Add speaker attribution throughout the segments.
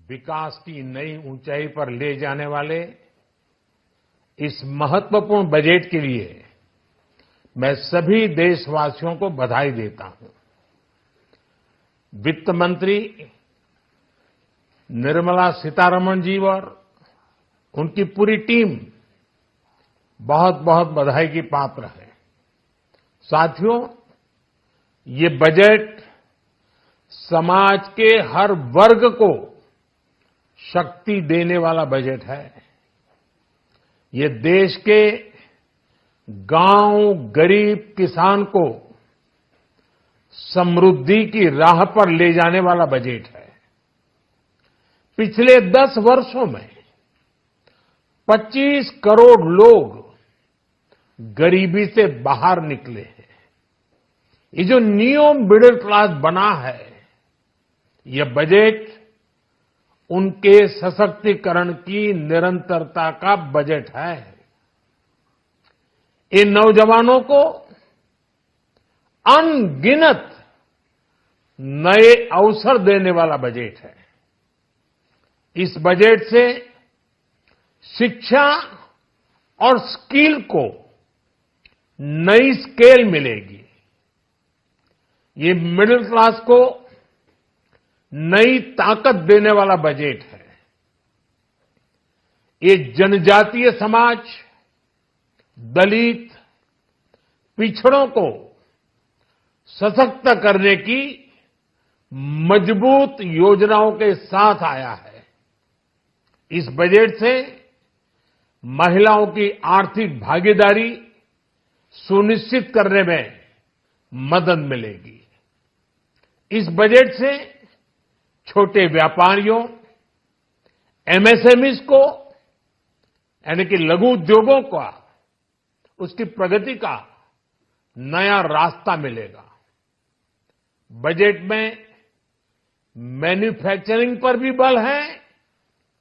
Speaker 1: विकास की नई ऊंचाई पर ले जाने वाले इस महत्वपूर्ण बजट के लिए मैं सभी देशवासियों को बधाई देता हूं। वित्त मंत्री निर्मला सीतारमण जी और उनकी पूरी टीम बहुत बहुत बधाई की पात्र है। साथियों, ये बजट समाज के हर वर्ग को शक्ति देने वाला बजट है। ये देश के गांव, गरीब किसान को समृद्धि की राह पर ले जाने वाला बजट है। पिछले 10 वर्षों में 25 करोड़ लोग गरीबी से बाहर निकले हैं। ये जो न्यू मिडिल क्लास बना है, यह बजट उनके सशक्तिकरण की निरंतरता का बजट है। इन नौजवानों को अनगिनत नए अवसर देने वाला बजट है। इस बजट से शिक्षा और स्किल को नई स्केल मिलेगी। ये मिडिल क्लास को नई ताकत देने वाला बजट है। ये जनजातीय समाज, दलित, पिछड़ों को सशक्त करने की मजबूत योजनाओं के साथ आया है। इस बजट से महिलाओं की आर्थिक भागीदारी सुनिश्चित करने में मदद मिलेगी। इस बजट से छोटे व्यापारियों, एमएसएमईज को, यानी कि लघु उद्योगों का, उसकी प्रगति का नया रास्ता मिलेगा। बजट में मैन्युफैक्चरिंग पर भी बल है,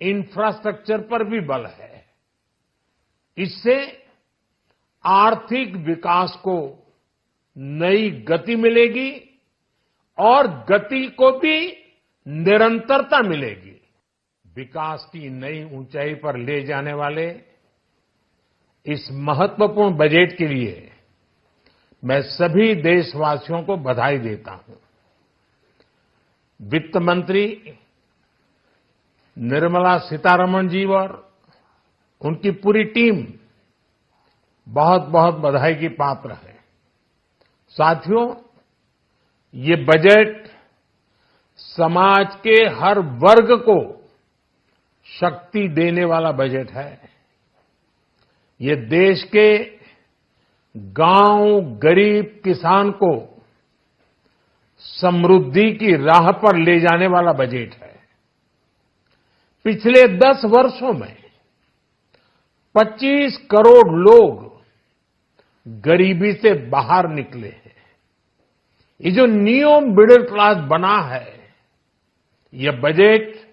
Speaker 1: इंफ्रास्ट्रक्चर पर भी बल है। इससे आर्थिक विकास को नई गति मिलेगी और गति को भी निरंतरता मिलेगी। विकास की नई ऊंचाई पर ले जाने वाले इस महत्वपूर्ण बजट के लिए मैं सभी देशवासियों को बधाई देता हूं। वित्त मंत्री निर्मला सीतारमण जी और उनकी पूरी टीम बहुत बहुत बधाई की पात्र है। साथियों, ये बजट समाज के हर वर्ग को शक्ति देने वाला बजट है। ये देश के गांव, गरीब किसान को समृद्धि की राह पर ले जाने वाला बजट है। पिछले 10 वर्षों में 25 करोड़ लोग गरीबी से बाहर निकले हैं। ये जो न्यू मिडिल क्लास बना है, यह बजट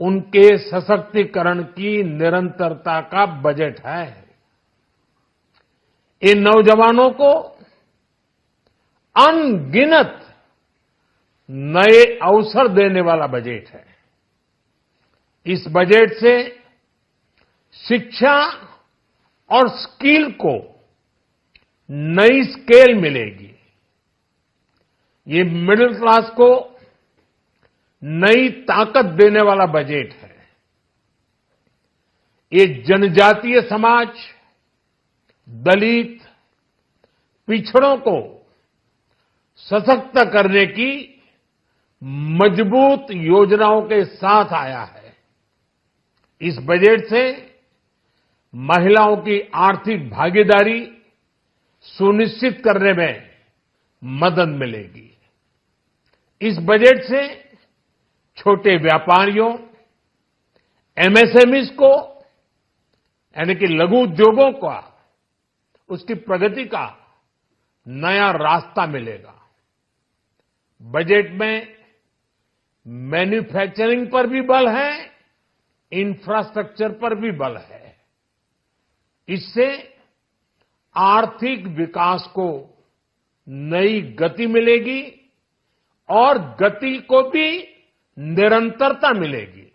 Speaker 1: उनके सशक्तिकरण की निरंतरता का बजट है। इन नौजवानों को अनगिनत नए अवसर देने वाला बजट है। इस बजट से शिक्षा और स्किल को नई स्केल मिलेगी। ये मिडिल क्लास को नई ताकत देने वाला बजट है। ये जनजातीय समाज, दलित, पिछड़ों को सशक्त करने की मजबूत योजनाओं के साथ आया है। इस बजट से महिलाओं की आर्थिक भागीदारी सुनिश्चित करने में मदद मिलेगी। इस बजट से छोटे व्यापारियों, एमएसएमईज को, यानी कि लघु उद्योगों का, उसकी प्रगति का नया रास्ता मिलेगा। बजट में मैन्युफैक्चरिंग पर भी बल है, इंफ्रास्ट्रक्चर पर भी बल है। इससे आर्थिक विकास को नई गति मिलेगी और गति को भी निरंतरता मिलेगी।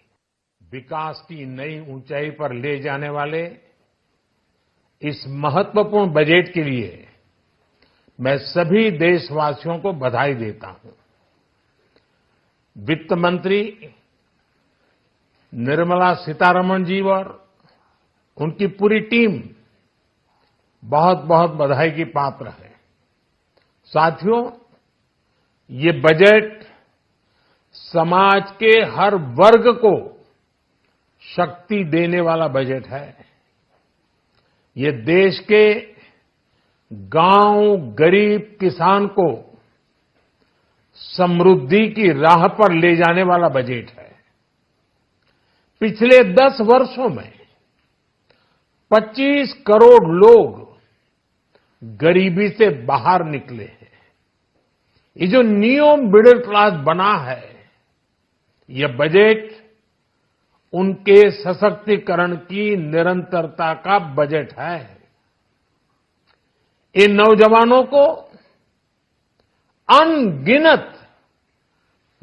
Speaker 1: विकास की नई ऊंचाई पर ले जाने वाले इस महत्वपूर्ण बजट के लिए मैं सभी देशवासियों को बधाई देता हूं। वित्त मंत्री निर्मला सीतारमण जी और उनकी पूरी टीम बहुत बहुत बधाई की पात्र है। साथियों, ये बजट समाज के हर वर्ग को शक्ति देने वाला बजट है। ये देश के गांव, गरीब किसान को समृद्धि की राह पर ले जाने वाला बजट है। पिछले 10 वर्षों में 25 करोड़ लोग गरीबी से बाहर निकले हैं। ये जो न्यू मिडिल क्लास बना है, यह बजट उनके सशक्तिकरण की निरंतरता का बजट है। इन नौजवानों को अनगिनत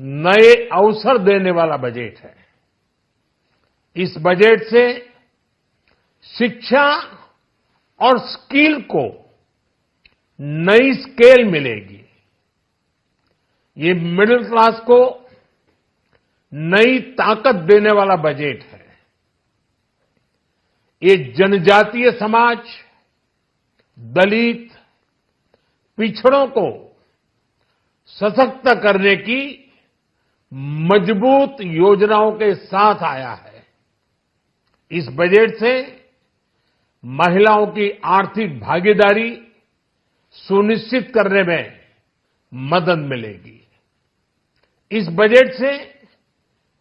Speaker 1: नए अवसर देने वाला बजट है। इस बजट से शिक्षा और स्किल को नई स्केल मिलेगी। ये मिडिल क्लास को नई ताकत देने वाला बजट है। ये जनजातीय समाज, दलित, पिछड़ों को सशक्त करने की मजबूत योजनाओं के साथ आया है। इस बजट से महिलाओं की आर्थिक भागीदारी सुनिश्चित करने में मदद मिलेगी। इस बजट से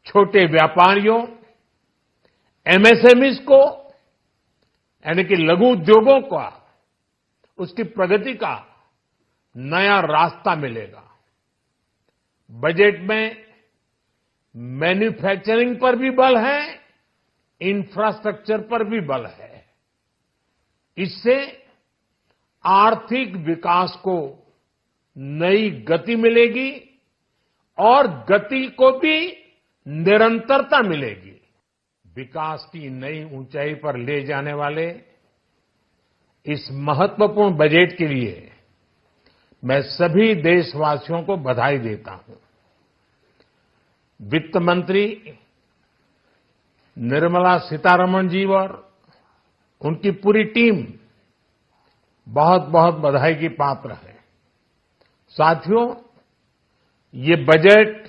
Speaker 1: छोटे व्यापारियों, एमएसएमईज को यानी कि लघु उद्योगों का उसकी प्रगति का नया रास्ता मिलेगा। बजट में मैन्युफैक्चरिंग पर भी बल है, इंफ्रास्ट्रक्चर पर भी बल है। इससे आर्थिक विकास को नई गति मिलेगी और गति को भी निरंतरता मिलेगी। विकास की नई ऊंचाई पर ले जाने वाले इस महत्वपूर्ण बजट के लिए मैं सभी देशवासियों को बधाई देता हूं। वित्त मंत्री निर्मला सीतारमण जी और उनकी पूरी टीम बहुत बहुत बधाई की पात्र है। साथियों, ये बजट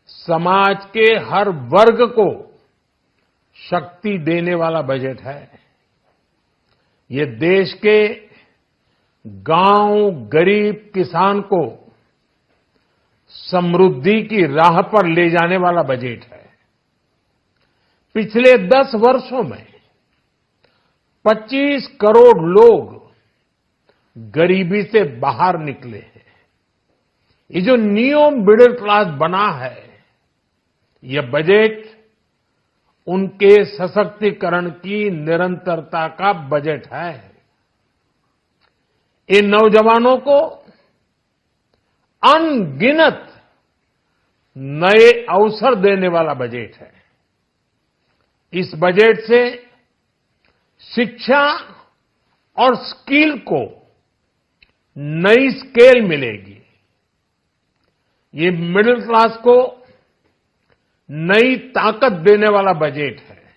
Speaker 1: समाज के हर वर्ग को शक्ति देने वाला बजट है। ये देश के गांव, गरीब किसान को समृद्धि की राह पर ले जाने वाला बजट है। पिछले 10 वर्षों में 25 करोड़ लोग गरीबी से बाहर निकले हैं। ये जो न्यू मिडिल क्लास बना है, यह बजट उनके सशक्तिकरण की निरंतरता का बजट है। इन नौजवानों को अनगिनत नए अवसर देने वाला बजट है। इस बजट से शिक्षा और स्किल को नई स्केल मिलेगी। ये मिडिल क्लास को नई ताकत देने वाला बजट है।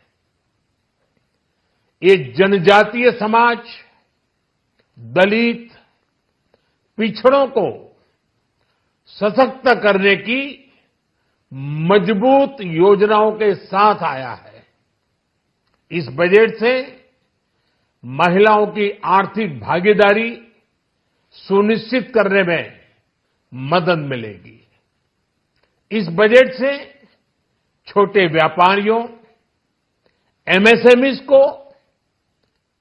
Speaker 1: ये जनजातीय समाज, दलित, पिछड़ों को सशक्त करने की मजबूत योजनाओं के साथ आया है। इस बजट से महिलाओं की आर्थिक भागीदारी सुनिश्चित करने में मदद मिलेगी। इस बजट से छोटे व्यापारियों, एमएसएमईज को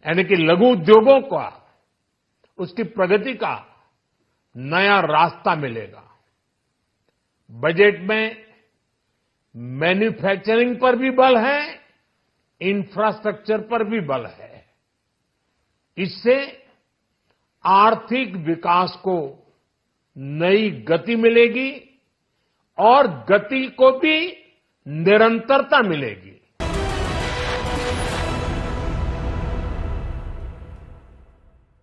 Speaker 1: यानी कि लघु उद्योगों का उसकी प्रगति का नया रास्ता मिलेगा। बजट में मैन्युफैक्चरिंग पर भी बल है, इंफ्रास्ट्रक्चर पर भी बल है। इससे आर्थिक विकास को नई गति मिलेगी और गति को भी निरंतरता मिलेगी।